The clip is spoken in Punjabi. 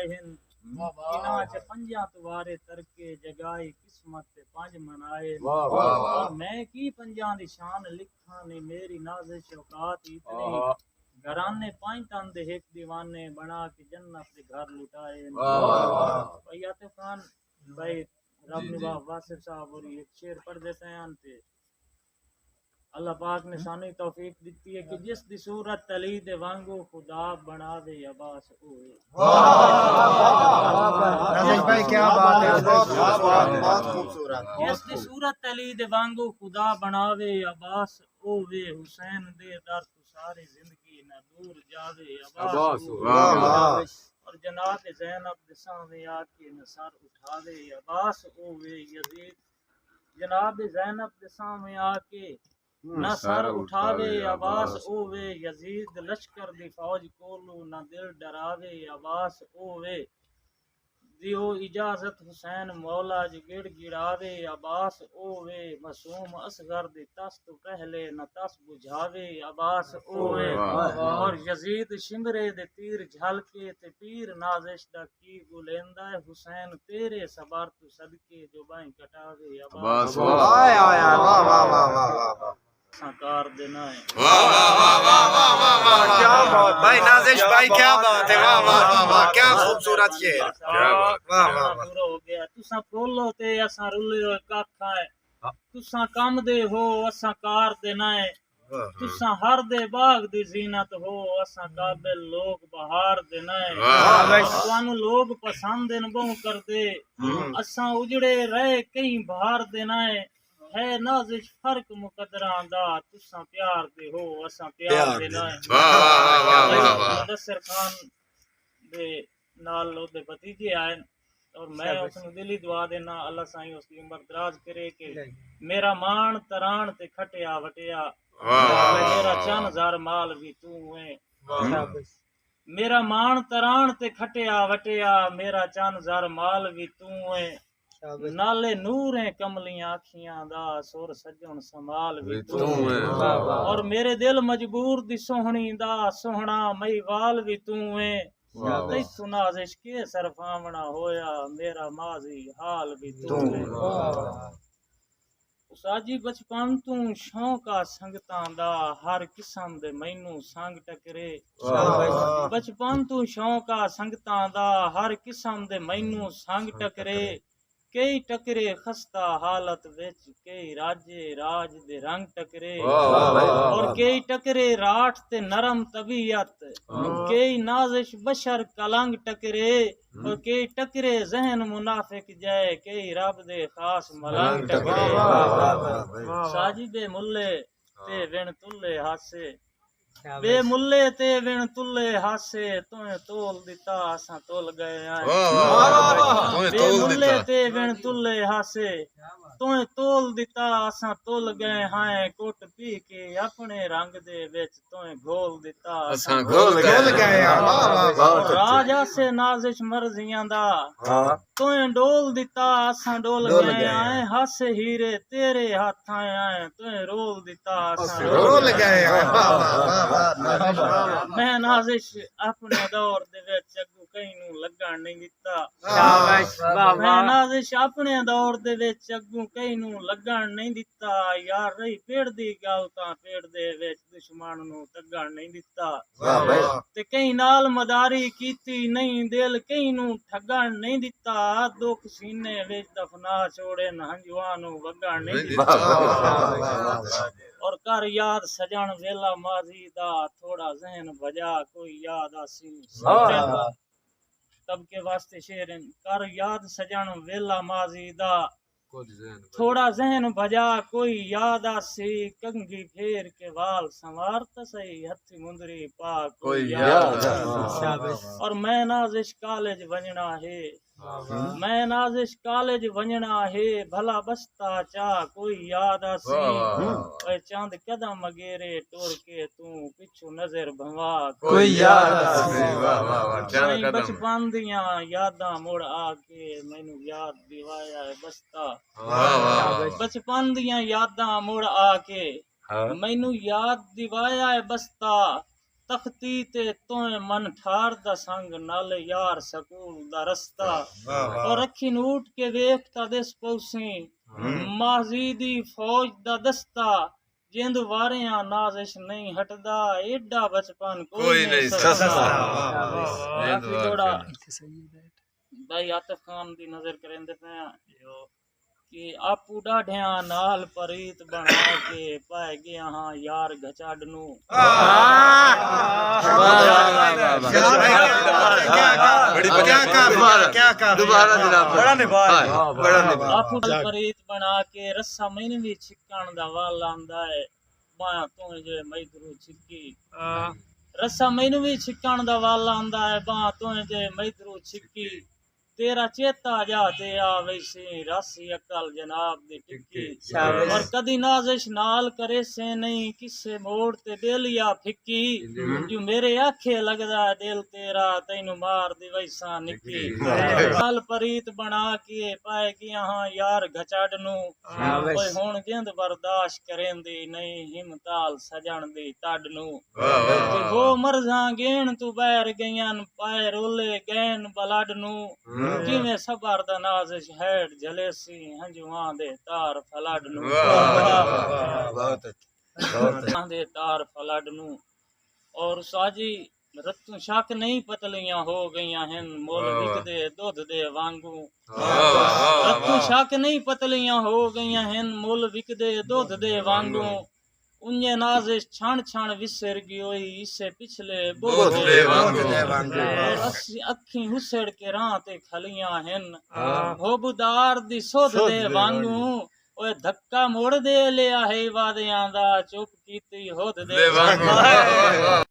آئے ہیں انہاں چ پنجاں توارے ترکے جگائے قسمت تے پنج منائے اور میں کی پنجاں دی شان لکھاں نے میری نازش اوقات اتنی گھرانے پانچ تن دے ایک دیوانے بنا کے جنت دے گھر لٹائے بھائی عاطف خان بھائی رب نواز واصف صاحب اور ایک شعر پڑھ دیتے ہیں تے اللہ پاک نے سانی توفیق دیتی ہے کہ جس دی صورت تلی دے وانگو خدا بنا دے عباس ہوئے بھائی کیا بات ہے، بہت خوبصورت۔ جس دی صورت تلی دے وانگو خدا بناوے عباس ہوئے حسین دے در تو ساری زندگی نہ دور جاوے عباس ہوئے اور جناب زینب دے سامنے آ کے نثر اٹھاوے عباس ہوئے یزید جناب زینب دے سامنے آ کے نہ سر اٹھاوے عباس اووے یزید لشکر دی فوج کولو نہ دل ڈراوے عباس اووے دیو اجازت حسین مولا جی گڑ گڑاوے عباس اووے معصوم اصغر دی تس تو پہلے نہ تس بجھاوے عباس اووے اور یزید شمرے دے تیر جھل کے تے پیر نازش دا کی گلیندا ہے حسین تیرے صبر تو صدقے جو بائیں کٹاوے عباس واہ واہ واہ واہ ساکار دینا ہے کیا بات بھائی نازش بھائی، کیا بات ہے، واہ واہ واہ واہ کیا خوبصورت شعر، واہ واہ واہ ہو گیا تساں پھولو تے اساں رلے ہوئے کاکھا ہے تساں کم دے ہو اساں کار دینا ہے تساں ہر دے باغ دی زینت ہو اساں قابل لوگ بہار دینا ہے تانوں لوگ پسند ان بہوں کر دے اساں اجڑے رہے کہیں بہار دینا ہے نازش فرق مقدراں دا تساں پیار دے ہو اساں پیار دینا ہے مدثر خان دے نال دے بھتیجے آئے اور میں اس نو دلی دعا دینا اللہ سائیں اس کی عمر دراز کرے کہ میرا مان تران تے کھٹیا وٹیا میرا چند ہزار مال بھی تو ہے میرا مان تران تے کھٹیا وٹیا میرا چند ہزار مال بھی تو ہے نالے نور ہیں کملیاں اکھیاں دا سور سجن سنبھال بھی تو ہے اور میرے دل مجبور دی سوہنی دا سوہنا مئی وال بھی تو ہے تیتھو نازش کے سرفامنا ہویا میرا ماضی حال بھی تو ہے ساجی بچپن تو شوقا سنگتاں دا ہر قسم دے مینوں سنگ ٹکرے بچپن تو شوقا سنگتاں دا ہر قسم دے مینوں سنگ ٹکرے کئی ٹکرے خستہ حالت وچ کئی راجے راج دے رنگ ٹکرے اور کئی ٹکرے راٹھ تے نرم طبیعت کئی نازش بشر کلنگ ٹکرے اور کئی ٹکرے ذہن منافق جائے کئی رب دے خاص ملنگ ٹکرے ساجی بے ملے تے وین تلے ہاسے بے ملے تے وین تلے ہاسے تویں تول دتا اساں تول گئے آئیں بے ملے تے وین تلے ہاسے تویں تول دتا اساں تول گئے ہائیں کوٹ پی کے اپنے رنگ دے وچ تویں گھول دتا اساں گھول گئے راج سے نازش مرضیاں دا تویں ڈول دتا اساں ڈول گئے آئیں ہاسے ہیرے تیرے ہاتھ آئیں تویں رول دتا اساں رول گئے میں نازش اپنے دور دے وچ اگوں کہیں نوں لگن نہیں دتا میں نازش اپنے دور دے وچ اگوں کہیں نوں لگن نہیں دتا یار رہی پیڑ دی گل تاں پیڑ دے وچ دشمن نوں تگن نہیں دتا تے کہیں نال مداری کیتی نہیں دل کہیں نوں ٹھگن نہیں دتا دکھ سینے وچ دفنا چھوڑے ہنجواں نوں وگن نہیں دتا اور کر یاد سجن ویلا ماضی دا تھوڑا ذہن بجا کوئی یاد آسی تب کے واسطے شعر کر یاد سجن ویلا ماضی دا تھوڑا ذہن بجا کوئی یاد آسی کنگھی پھیر کے وال سنوارتا سی ہتھی مندری پا کوئی یاد اور میں نازش کالج ونجنا ہے میں نازش کالج ونجنا ہے بھلا بستا چاہ کوئی یاد آسی اے چاند قدم مگیرے ٹور کے توں پچھو نظر بھوا کوئی یاد آسی بچپن دیاں یاداں مڑ آ کے مینوں یاد دیوایا ہے بستا بچپن دیاں یاداں مڑ آ کے مینوں یاد دیوایا ہے بستا ਤਖਤੀ ਤੇ ਤੋਏ ਮਨ ਠਾਰ ਦਾ ਸੰਗ ਨਾਲੇ ਯਾਰ ਸਕੂਲ ਦਾ ਰਸਤਾ ਔਰ ਅੱਖੀ ਨੂੰ ਉੱਠ ਕੇ ਵੇਖਤਾ ਦਿਸ ਪਉਸੀ ਮਾਜ਼ੀ ਦੀ ਫੌਜ ਦਾ ਦਸਤਾ ਜਿੰਦ ਵਾਰਿਆਂ ਨਾਜ਼ਿਸ਼ ਨਹੀਂ ਹਟਦਾ ਏਡਾ ਬਚਪਨ ਕੋਈ ਨਹੀਂ ਸਸਤਾ ਭਾਈ ਆਤਫ ਖਾਨ ਦੀ ਨਜ਼ਰ ਕਰਿੰਦੇ ਪਏ ਜੋ ਕਿ ਆਪੂ ਡਾਢਿਆਂ ਨਾਲ ਪਰੀਤ ਬਣਾ ਕੇ ਪਾਏ ਗਿਆ ਹਾਂ ਯਾਰ ਘਚਾੜ ਨੂੰ ਆਪੂ ਪਰੀਤ ਬਣਾ ਕੇ ਰਸਾ ਮੈਨੂੰ ਵੀ ਛਿੱਕਣ ਦਾ ਵਾਲ ਆਂਦਾ ਹੈ ਮਾਂ ਤੂੰ ਜੇ ਮੈਦਰੂ ਛਿੱਕੀ ਰਸਾ ਮੈਨੂੰ ਵੀ ਛਿੱਕਣ ਦਾ ਵਾਲ ਆਂਦਾ ਹੈ ਬਾਂ ਤੂੰ ਜੇ ਮੈਦਰੂ ਛਿੱਕੀ तेरा चेता जाते आ वैसे रासी अकल जनाब दी टिक्की और कदी नाजिश नाल करे से नहीं किसे मोड़ ते बेलिया फिक्की जो मेरे आखे लगदा दिल तेरा तैनू मार दी वैसा निक्की साल परीत बना के पाए कि हां यार घचाड़ नु ओए हुण जिंद बर्दाश्त करेंदी नहीं हिमताल सजण दी टड नु हो मरजा गेण तू बैर गईयां पाए रोले गैन बलड नु जिवें सबर दा नाज़िश हैड जलेसी हंजुआं दे तार फलड नु बहुत अच्छा दे तार फलड नु और साजी रत्तू शक नहीं पतलियां हो गईयां हैं मोल विकदे दुध दे वांगू रत्तू शक नहीं पतलियां हो गईयां हैं मोल विकदे दुध दे वांगू उन्हें नाजिश छण छण विसर गई इससे पिछले बोझे वांगू अखी हुसड़ के राह ते खलियां हैं होबदार दी सोध दे वांगू ओए धक्का मोड़ दे लिया है वादियां दा चुप कीती होद दे वांगू